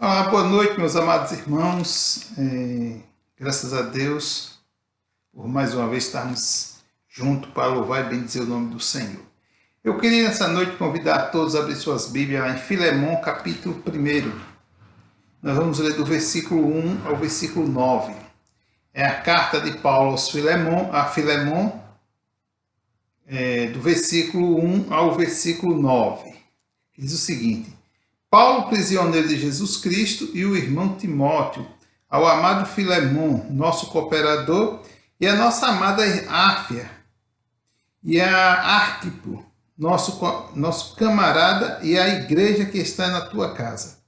Olá, boa noite, meus amados irmãos. Graças a Deus por mais uma vez estarmos juntos para louvar e bendizer o nome do Senhor. Eu queria nessa noite convidar a todos a abrir suas Bíblias em Filemão, capítulo 1. nós vamos ler do versículo 1 ao versículo 9. É a carta de Paulo a Filemon, do versículo 1 ao versículo 9. Que diz o seguinte: Paulo, prisioneiro de Jesus Cristo, e o irmão Timóteo, ao amado Filemon, nosso cooperador, e a nossa amada Áfia, e a Arquipo, nosso camarada, e a igreja que está na tua casa.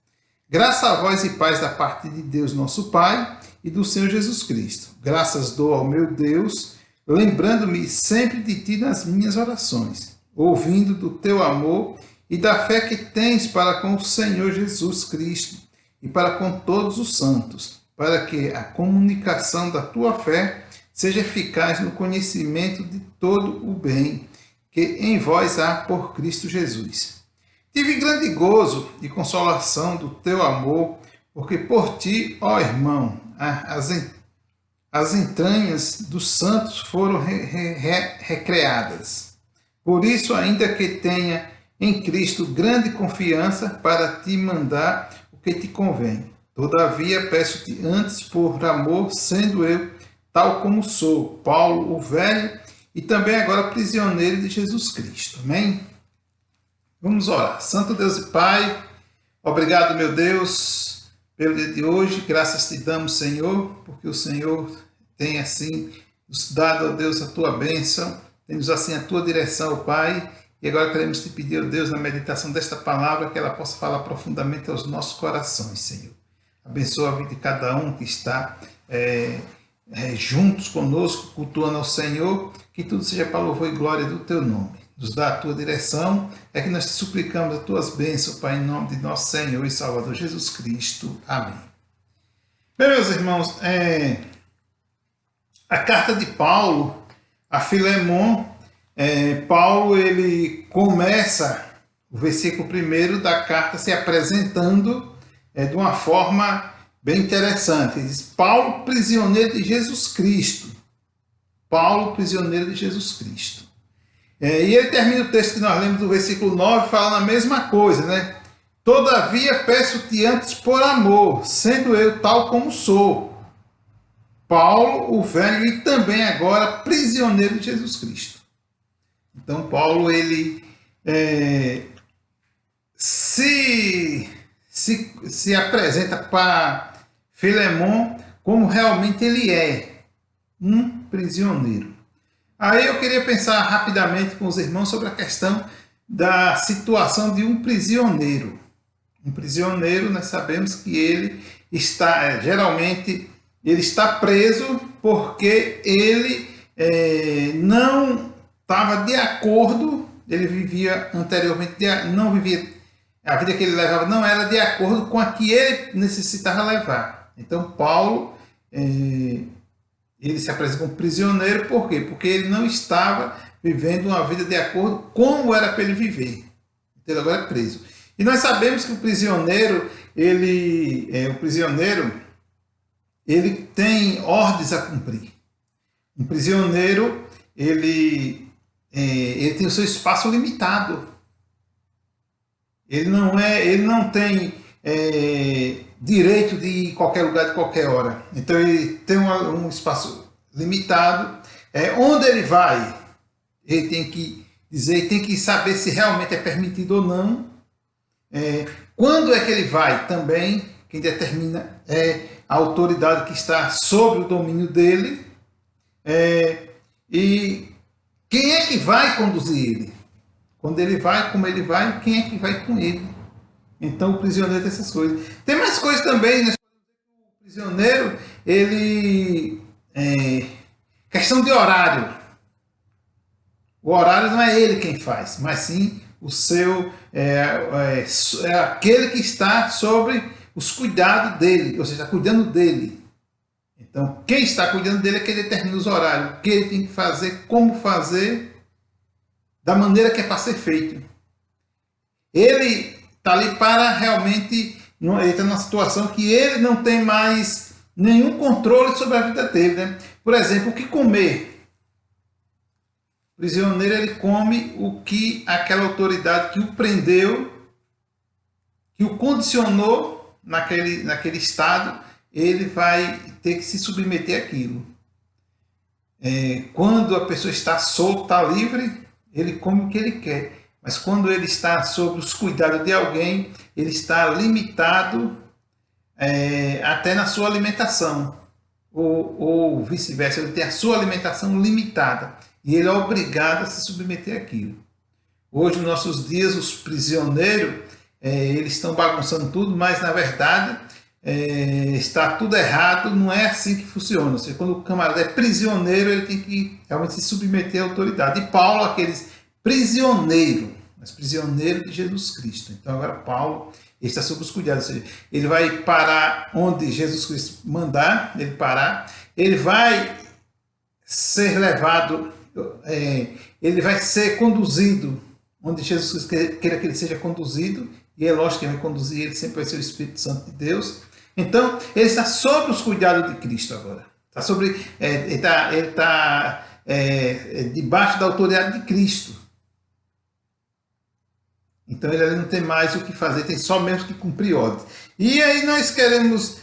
Graça a vós e paz da parte de Deus nosso Pai e do Senhor Jesus Cristo. Graças dou ao meu Deus, lembrando-me sempre de ti nas minhas orações, ouvindo do teu amor e da fé que tens para com o Senhor Jesus Cristo e para com todos os santos, para que a comunicação da tua fé seja eficaz no conhecimento de todo o bem que em vós há por Cristo Jesus. Tive grande gozo e consolação do teu amor, porque por ti, ó irmão, as entranhas dos santos foram recreadas. Por isso, ainda que tenha em Cristo grande confiança para te mandar o que te convém. Todavia, peço-te antes por amor, sendo eu tal como sou, Paulo, o velho, e também agora prisioneiro de Jesus Cristo. Amém? Vamos orar. Santo Deus e Pai, obrigado, meu Deus, pelo dia de hoje. Graças te damos, Senhor, porque o Senhor tem assim nos dado, ó Deus, a tua bênção, temos assim a tua direção, ó Pai. E agora queremos te pedir, ó Deus, na meditação desta palavra, que ela possa falar profundamente aos nossos corações, Senhor. Abençoa a vida de cada um que está juntos conosco, cultuando ao Senhor, que tudo seja para louvor e glória do teu nome. Nos dá a tua direção, é que nós te suplicamos as tuas bênçãos, Pai, em nome de nosso Senhor e Salvador Jesus Cristo. Amém. Bem, meus irmãos, a carta de Paulo a Filemon, Paulo ele começa o versículo 1 da carta se apresentando de uma forma bem interessante. Ele diz: Paulo, prisioneiro de Jesus Cristo. Paulo, prisioneiro de Jesus Cristo. E ele termina o texto que nós lemos do versículo 9 falando a mesma coisa, né? Todavia peço-te antes por amor, sendo eu tal como sou, Paulo, o velho, e também agora prisioneiro de Jesus Cristo. Então, Paulo, ele se apresenta para Filemon como realmente ele é, um prisioneiro. Aí eu queria pensar rapidamente com os irmãos sobre a questão da situação de um prisioneiro. Um prisioneiro, nós sabemos que ele está, geralmente, ele está preso porque ele não estava de acordo, ele vivia anteriormente, não vivia, a vida que ele levava não era de acordo com a que ele necessitava levar. Então, Paulo, ele se apresenta como prisioneiro, por quê? Porque ele não estava vivendo uma vida de acordo com como era para ele viver. Então, ele agora é preso. E nós sabemos que o prisioneiro, ele tem ordens a cumprir. Um prisioneiro, ele tem o seu espaço limitado. Ele não tem direito de ir em qualquer lugar de qualquer hora. Então ele tem um espaço limitado. Onde ele vai, ele tem que dizer, tem que saber se realmente é permitido ou não. Quando é que ele vai também, quem determina é a autoridade que está sobre o domínio dele. E quem é que vai conduzir ele? Quando ele vai, como ele vai, quem é que vai com ele? Então o prisioneiro tem essas coisas. Tem mais coisas também, né? O prisioneiro, ele... questão de horário. O horário não é ele quem faz, mas sim o seu... é aquele que está sobre os cuidados dele, ou seja, está cuidando dele. Então, quem está cuidando dele é quem determina os horários, o que ele tem que fazer, como fazer, da maneira que é para ser feito. Ele está ali para realmente, ele está numa situação que ele não tem mais nenhum controle sobre a vida dele, né? Por exemplo, o que comer. O prisioneiro, ele come o que aquela autoridade que o prendeu, que o condicionou, naquele estado, ele vai ter que se submeter àquilo. Quando a pessoa está solta, está livre, ele come o que ele quer. Mas quando ele está sob os cuidados de alguém, ele está limitado até na sua alimentação. Ou vice-versa, ele tem a sua alimentação limitada. E ele é obrigado a se submeter àquilo. Hoje, nos nossos dias, os prisioneiros, eles estão bagunçando tudo, mas na verdade está tudo errado, não é assim que funciona. Ou seja, quando o camarada é prisioneiro, ele tem que realmente se submeter à autoridade. E Paulo, aqueles prisioneiros, mas prisioneiro de Jesus Cristo. Então agora Paulo está sob os cuidados. Ou seja, ele vai parar onde Jesus Cristo mandar ele parar. Ele vai ser levado, ele vai ser conduzido onde Jesus Cristo queira que ele seja conduzido. E é lógico que vai conduzir ele, sempre vai ser o Espírito Santo de Deus. Então, ele está sob os cuidados de Cristo agora. Ele está debaixo da autoridade de Cristo. Então, ele não tem mais o que fazer, tem só mesmo que cumprir ordens. E aí nós queremos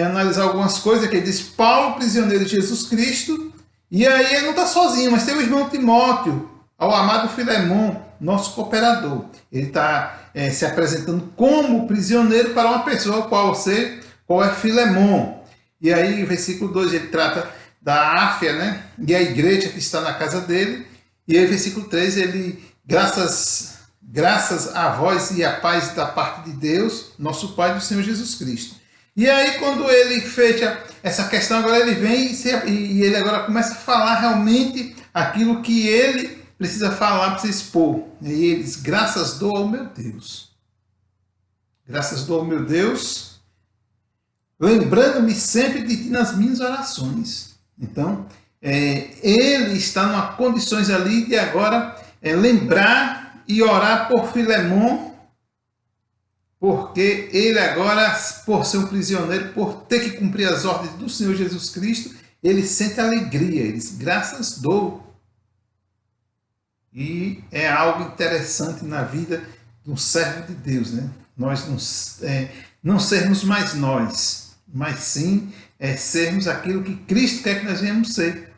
analisar algumas coisas que ele diz, Paulo, prisioneiro de Jesus Cristo. E aí ele não está sozinho, mas tem o irmão Timóteo, ao amado Filemon, nosso cooperador. Ele está se apresentando como prisioneiro para uma pessoa, qual é Filemon. E aí, o versículo 2, ele trata da Áfia, né? E a igreja que está na casa dele. E aí, versículo 3, ele, graças a vós e a paz da parte de Deus, nosso Pai, do Senhor Jesus Cristo. E aí, quando ele fecha essa questão, agora ele vem e ele agora começa a falar realmente aquilo que ele precisa falar, precisa expor. E ele diz, graças dou ao meu Deus. Graças dou ao meu Deus, lembrando-me sempre de ti nas minhas orações. Então, ele está em condições ali de agora lembrar e orar por Filemon, porque ele agora, por ser um prisioneiro, por ter que cumprir as ordens do Senhor Jesus Cristo, ele sente alegria, ele diz, graças dou. E é algo interessante na vida de um servo de Deus, né? Nós não sermos mais nós, mas sim sermos aquilo que Cristo quer que nós venhamos ser.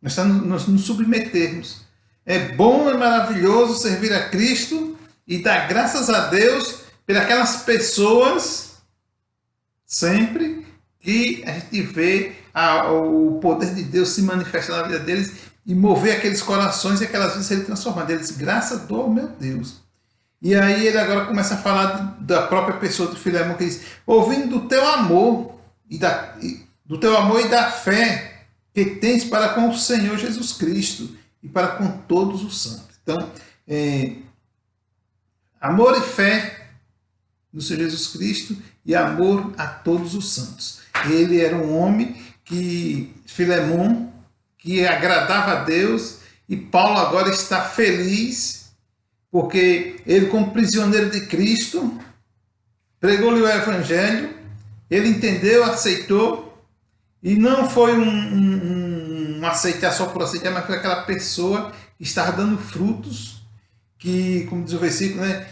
Nós nos submetermos. É bom, é maravilhoso servir a Cristo e dar graças a Deus por aquelas pessoas sempre que a gente vê o poder de Deus se manifestar na vida deles e mover aqueles corações e aquelas vidas serem transformadas. Ele diz, graças dou ao meu Deus. E aí ele agora começa a falar da própria pessoa do Filemon, que diz, ouvindo do teu amor e da fé que tens para com o Senhor Jesus Cristo e para com todos os santos. Então, amor e fé no Senhor Jesus Cristo e amor a todos os santos. Ele era um homem Filemon, que agradava a Deus, e Paulo agora está feliz, porque ele, como prisioneiro de Cristo, pregou-lhe o Evangelho, ele entendeu, aceitou, e não foi um aceitar só por aceitar, mas foi aquela pessoa que estava dando frutos, que, como diz o versículo, né,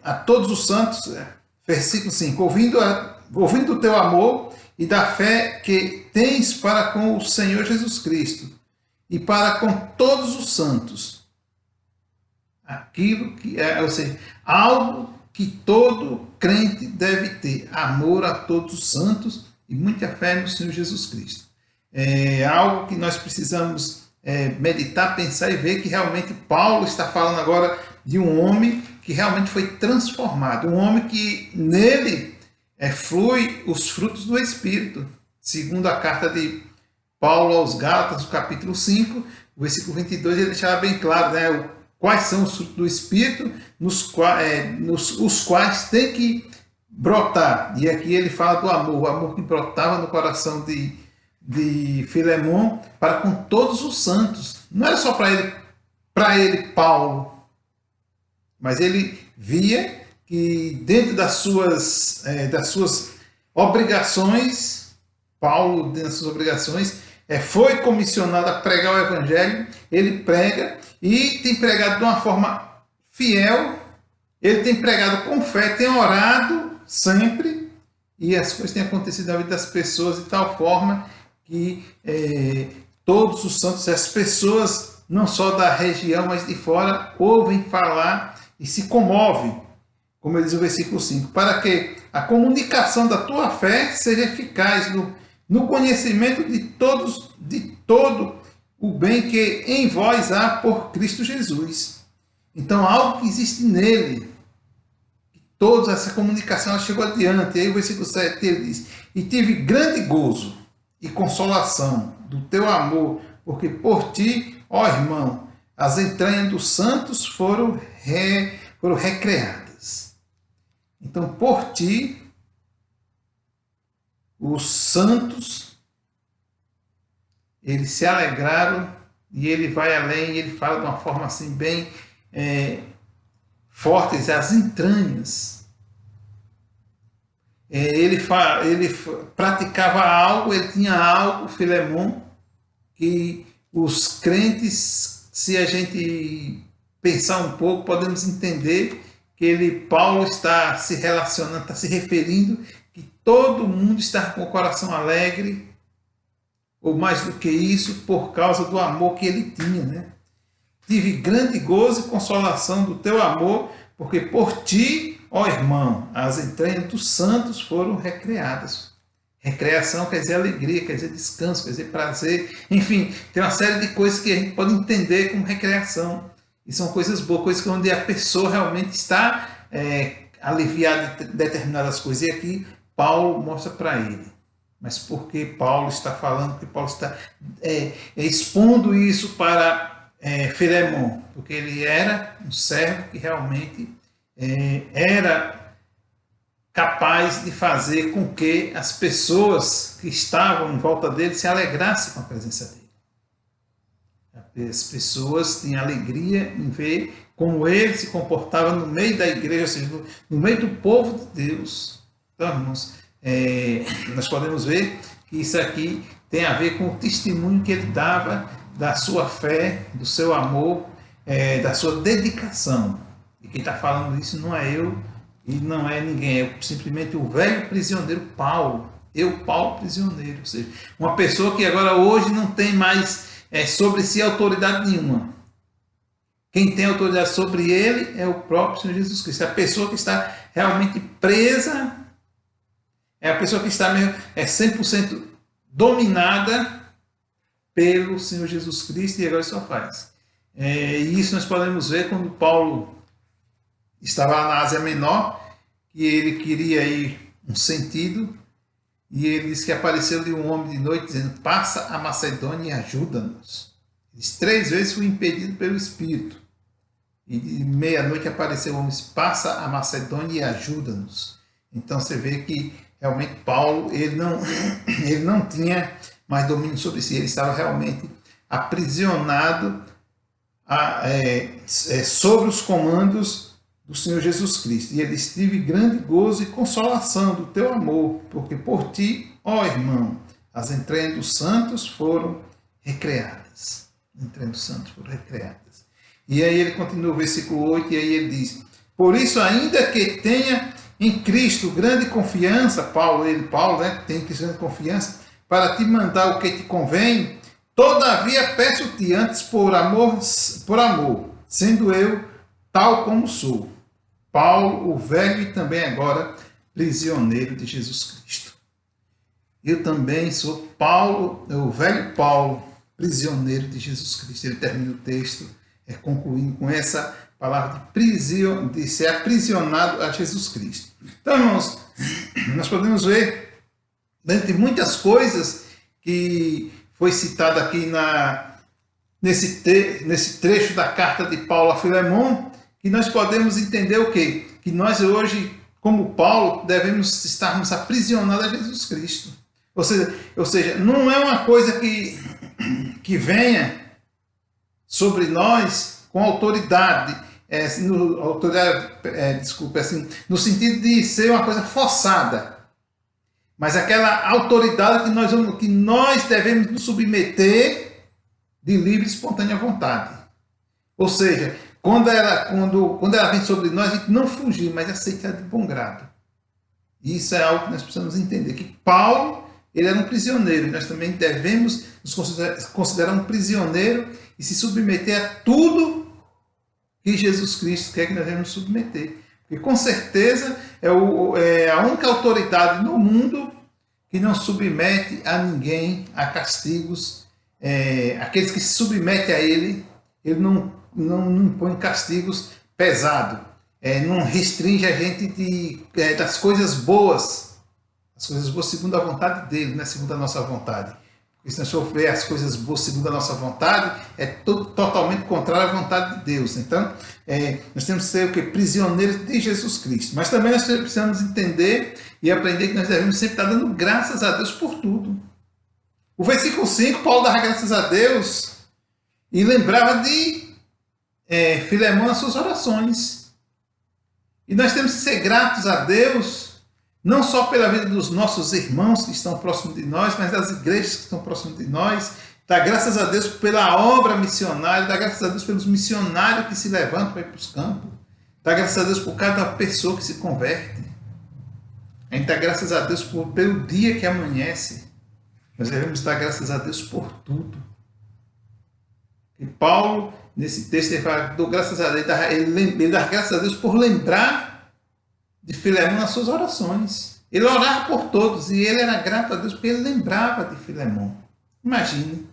a todos os santos, versículo 5, ouvindo o teu amor e da fé que tens para com o Senhor Jesus Cristo e para com todos os santos. Aquilo que ou seja, algo que todo crente deve ter, amor a todos os santos e muita fé no Senhor Jesus Cristo. É algo que nós precisamos meditar, pensar e ver que realmente Paulo está falando agora de um homem que realmente foi transformado, um homem que nele flui os frutos do Espírito, segundo a carta de Paulo aos Gálatas, no capítulo 5, o versículo 22, ele deixava bem claro, né, quais são os frutos do Espírito, os quais tem que brotar. E aqui ele fala do amor, o amor que brotava no coração de Filemon para com todos os santos. Não era só para ele, Paulo, mas ele via que dentro das suas obrigações, Paulo, dentro das suas obrigações, foi comissionado a pregar o Evangelho, ele prega e tem pregado de uma forma fiel, ele tem pregado com fé, tem orado sempre, e as coisas têm acontecido na vida das pessoas de tal forma que todos os santos, as pessoas, não só da região, mas de fora, ouvem falar e se comovem, como diz o versículo 5, para que a comunicação da tua fé seja eficaz no conhecimento de todo o bem que em vós há por Cristo Jesus. Então, algo que existe nele, toda essa comunicação chegou adiante. E aí o versículo 7 ele diz: e tive grande gozo e consolação do teu amor, porque por ti, ó irmão, as entranhas dos santos foram recreadas. Então, por ti, os santos, eles se alegraram, e ele vai além, ele fala de uma forma assim bem forte, as entranhas. Ele praticava algo, ele tinha algo, Filemon, que os crentes, se a gente pensar um pouco, podemos entender que Paulo está se relacionando, está se referindo que todo mundo está com o coração alegre, ou mais do que isso, por causa do amor que ele tinha, né? Tive grande gozo e consolação do teu amor, porque por ti, ó irmão, as entranhas dos santos foram recreadas. Recreação quer dizer alegria, quer dizer descanso, quer dizer prazer. Enfim, tem uma série de coisas que a gente pode entender como recreação. E são coisas boas, coisas onde a pessoa realmente está aliviada de determinadas coisas. E aqui Paulo mostra para ele. Mas por que Paulo está falando, porque Paulo está expondo isso para Filemon? Porque ele era um servo que realmente era capaz de fazer com que as pessoas que estavam em volta dele se alegrassem com a presença dele. As pessoas tinham alegria em ver como ele se comportava no meio da igreja, ou seja, no meio do povo de Deus. Então, irmãos, nós podemos ver que isso aqui tem a ver com o testemunho que ele dava da sua fé, do seu amor, da sua dedicação. E quem está falando isso não é eu e não é ninguém, é simplesmente o velho prisioneiro Paulo. Paulo prisioneiro, ou seja, uma pessoa que agora hoje não tem mais sobre si autoridade nenhuma. Quem tem autoridade sobre ele é o próprio Senhor Jesus Cristo. A pessoa que está realmente presa, é a pessoa que está 100% dominada pelo Senhor Jesus Cristo, e agora só faz. E isso nós podemos ver quando Paulo estava lá na Ásia Menor, que ele queria ir um sentido, e ele disse que apareceu-lhe um homem de noite dizendo: passa a Macedônia e ajuda-nos. 3 vezes foi impedido pelo Espírito. E de meia-noite apareceu o homem: passa a Macedônia e ajuda-nos. Então você vê que realmente Paulo ele não tinha mais domínio sobre si, ele estava realmente aprisionado sobre os comandos do Senhor Jesus Cristo. E ele teve grande gozo e consolação do teu amor, porque por ti, ó irmão, as entranhas dos santos foram recreadas. As entranhas dos santos foram recreadas. E aí ele continua o versículo 8, e aí ele diz: por isso, ainda que tenha em Cristo grande confiança, Paulo, né, tem grande confiança, para te mandar o que te convém, todavia peço-te antes por amor, sendo eu tal como sou. Paulo, o velho e também agora prisioneiro de Jesus Cristo. Eu também sou Paulo, o velho Paulo, prisioneiro de Jesus Cristo. Ele termina o texto concluindo com essa palavra de ser aprisionado a Jesus Cristo. Então, irmãos, nós podemos ver, dentre muitas coisas que foi citado aqui nesse trecho da carta de Paulo a Filemon, que nós podemos entender o quê? Que nós hoje, como Paulo, devemos estarmos aprisionados a Jesus Cristo. Ou seja, não é uma coisa que venha sobre nós com autoridade, no sentido de ser uma coisa forçada, mas aquela autoridade que nós devemos nos submeter de livre e espontânea vontade. Ou seja, quando ela vem sobre nós, a gente não fugir, mas aceitar de bom grado. E isso é algo que nós precisamos entender, que Paulo, ele era um prisioneiro, e nós também devemos nos considerar um prisioneiro e se submeter a tudo que Jesus Cristo quer que nós devemos submeter. Porque com certeza é a única autoridade no mundo que não submete a ninguém a castigos. Aqueles que se submetem a ele não impõe castigos pesados. Não restringe a gente das coisas boas. As coisas boas segundo a vontade dele, não é segundo a nossa vontade. Porque se nós for ver as coisas boas segundo a nossa vontade, é totalmente contrário à vontade de Deus. Então, nós temos que ser o quê? Prisioneiros de Jesus Cristo. Mas também nós precisamos entender e aprender que nós devemos sempre estar dando graças a Deus por tudo. O versículo 5, Paulo dava graças a Deus e lembrava de Filemão nas suas orações. E nós temos que ser gratos a Deus, não só pela vida dos nossos irmãos que estão próximos de nós, mas das igrejas que estão próximas de nós. Dar graças a Deus pela obra missionária, dar graças a Deus pelos missionários que se levantam para ir para os campos. Dar graças a Deus por cada pessoa que se converte. A gente dá graças a Deus pelo dia que amanhece. Nós devemos dar graças a Deus por tudo. E Paulo, nesse texto, ele fala, dou graças a Deus, ele dá graças a Deus por lembrar de Filemão nas suas orações. Ele orava por todos e ele era grato a Deus porque ele lembrava de Filemão. Imagine.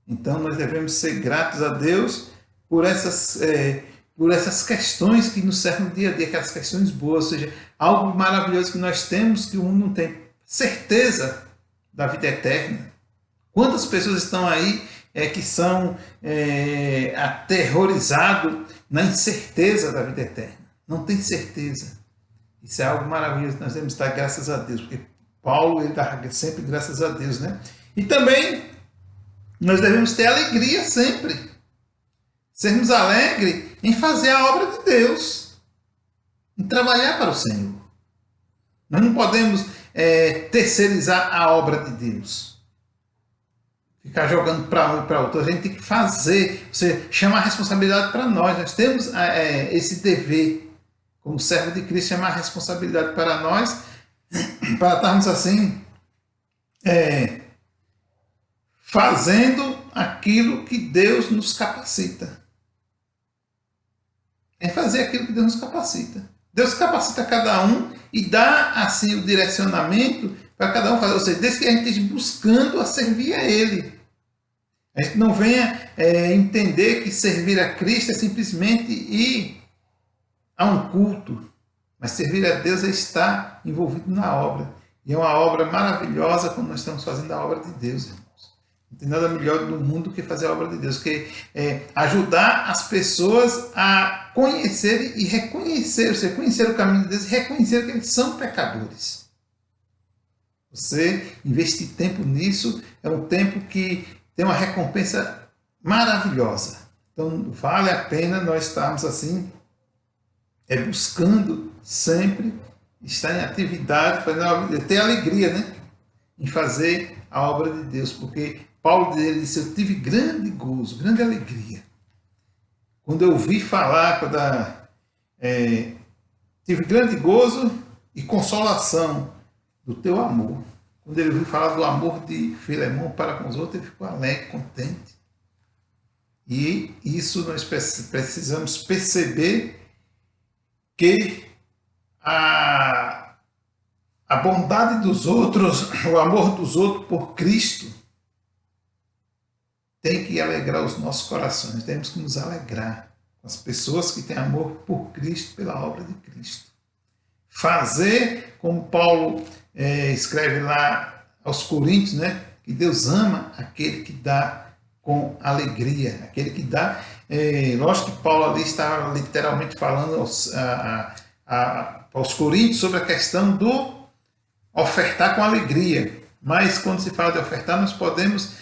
Então nós devemos ser gratos a Deus por essas questões que nos servem no dia a dia, aquelas questões boas, ou seja, algo maravilhoso que nós temos que o mundo não tem. Certeza da vida eterna. Quantas pessoas estão aí que são aterrorizados na incerteza da vida eterna? Não tem certeza. Isso é algo maravilhoso. Nós devemos dar graças a Deus, porque Paulo ele dá sempre graças a Deus, né? E também nós devemos ter alegria sempre. Sermos alegres em fazer a obra de Deus, em trabalhar para o Senhor. Nós não podemos terceirizar a obra de Deus. Ficar jogando para um e para outro. A gente tem que fazer, você chamar a responsabilidade para nós. Nós temos esse dever, como servo de Cristo, chamar a responsabilidade para nós, para estarmos assim, fazendo aquilo que Deus nos capacita. É fazer aquilo que Deus nos capacita. Deus capacita cada um e dá assim o direcionamento para cada um fazer. Ou seja, desde que a gente esteja buscando a servir a Ele. A gente não venha entender que servir a Cristo é simplesmente ir a um culto. Mas servir a Deus é estar envolvido na obra. E é uma obra maravilhosa quando nós estamos fazendo a obra de Deus, irmãos. Não tem nada melhor no mundo que fazer a obra de Deus, que ajudar as pessoas a conhecer e reconhecer, você conhecer o caminho de Deus e reconhecer que eles são pecadores. Você investir tempo nisso é um tempo que tem uma recompensa maravilhosa. Então vale a pena nós estarmos assim, buscando sempre estar em atividade, ter alegria, né? Em fazer a obra de Deus, porque Paulo disse, eu tive grande gozo, grande alegria. Quando eu ouvi falar, tive grande gozo e consolação do teu amor. Quando ele ouviu falar do amor de Filemão para com os outros, ele ficou alegre, contente. E isso nós precisamos perceber que a bondade dos outros, o amor dos outros por Cristo, tem que alegrar os nossos corações. Temos que nos alegrar com as pessoas que têm amor por Cristo, pela obra de Cristo. Fazer, como Paulo escreve lá aos Coríntios, né? Que Deus ama aquele que dá com alegria, aquele que dá. Lógico que Paulo ali está literalmente falando aos Coríntios sobre a questão do ofertar com alegria. Mas quando se fala de ofertar, nós podemos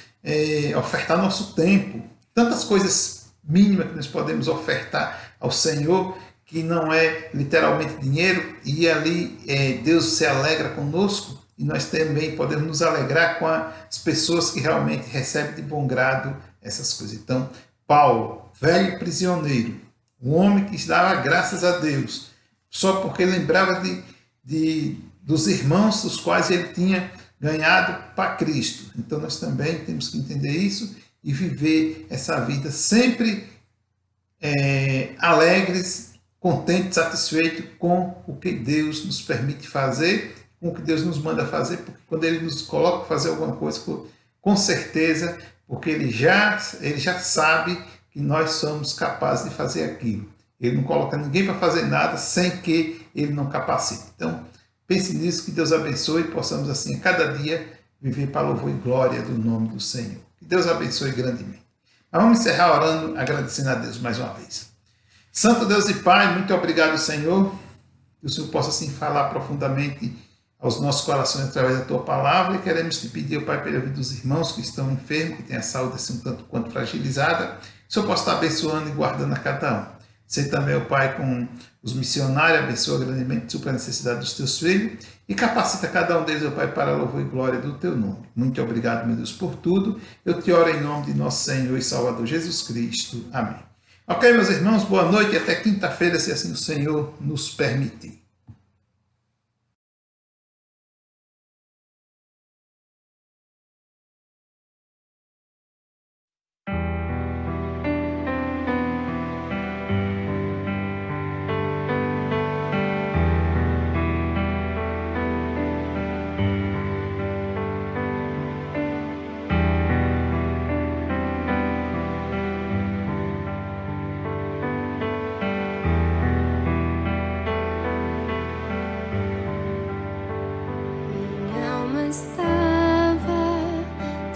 ofertar nosso tempo. Tantas coisas mínimas que nós podemos ofertar ao Senhor, que não é literalmente dinheiro, e ali Deus se alegra conosco, e nós também podemos nos alegrar com as pessoas que realmente recebem de bom grado essas coisas. Então, Paulo, velho prisioneiro, um homem que dava graças a Deus, só porque lembrava dos irmãos dos quais ele tinha ganhado para Cristo. Então nós também temos que entender isso e viver essa vida sempre alegres, contentes, satisfeitos com o que Deus nos permite fazer, com o que Deus nos manda fazer, porque quando Ele nos coloca para fazer alguma coisa, com certeza, porque Ele já sabe que nós somos capazes de fazer aquilo. Ele não coloca ninguém para fazer nada sem que Ele não capacite. Então, pense nisso, que Deus abençoe e possamos assim, a cada dia, viver para louvor e glória do nome do Senhor. Que Deus abençoe grandemente. Mas vamos encerrar orando, agradecendo a Deus mais uma vez. Santo Deus e Pai, muito obrigado, Senhor, que o Senhor possa assim falar profundamente aos nossos corações através da Tua palavra, e queremos te pedir, Pai, pela vida dos irmãos que estão enfermos, que têm a saúde assim um tanto quanto fragilizada, que o Senhor possa estar abençoando e guardando a cada um. Sei também, Pai, com os missionários, abençoa grandemente, supra a necessidade dos Teus filhos e capacita cada um deles, Pai, para a louvor e glória do Teu nome. Muito obrigado, meu Deus, por tudo. Eu te oro em nome de nosso Senhor e Salvador Jesus Cristo. Amém. Ok, meus irmãos, boa noite e até quinta-feira, se assim o Senhor nos permitir.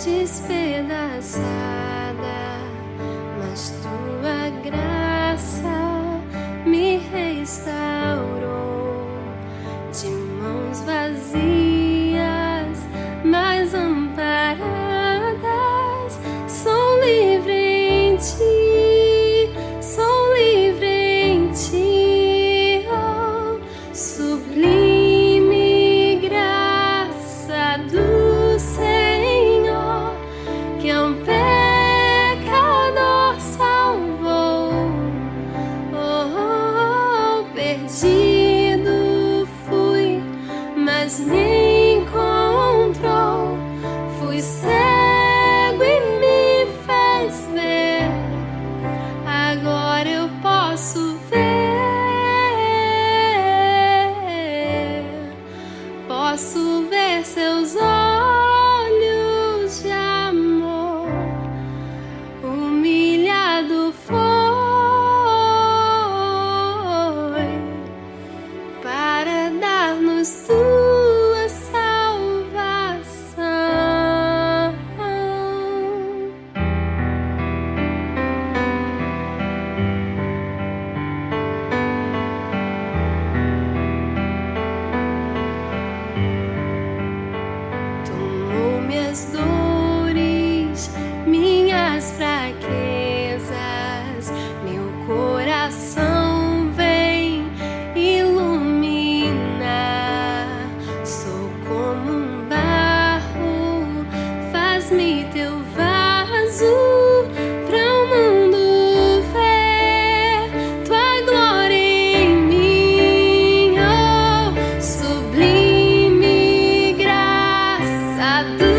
Despedaçada, mas tua graça me restaurou. De mãos vazias, mas amparadas, sou livre em ti, sou livre em ti, oh, sublime graça do Senhor, que a um pecador salvou. Perdido fui, mas me encontrou. Fui cego e me fez ver. Agora eu posso ver. Posso ver seus olhos de amor. Humilhado foi para dar-nos tua salvação. Tomou minhas dores, minhas fraquezas, meu coração vem iluminar. Sou como um barro, faz-me teu vaso pra o mundo ver tua glória em mim, oh, sublime graça do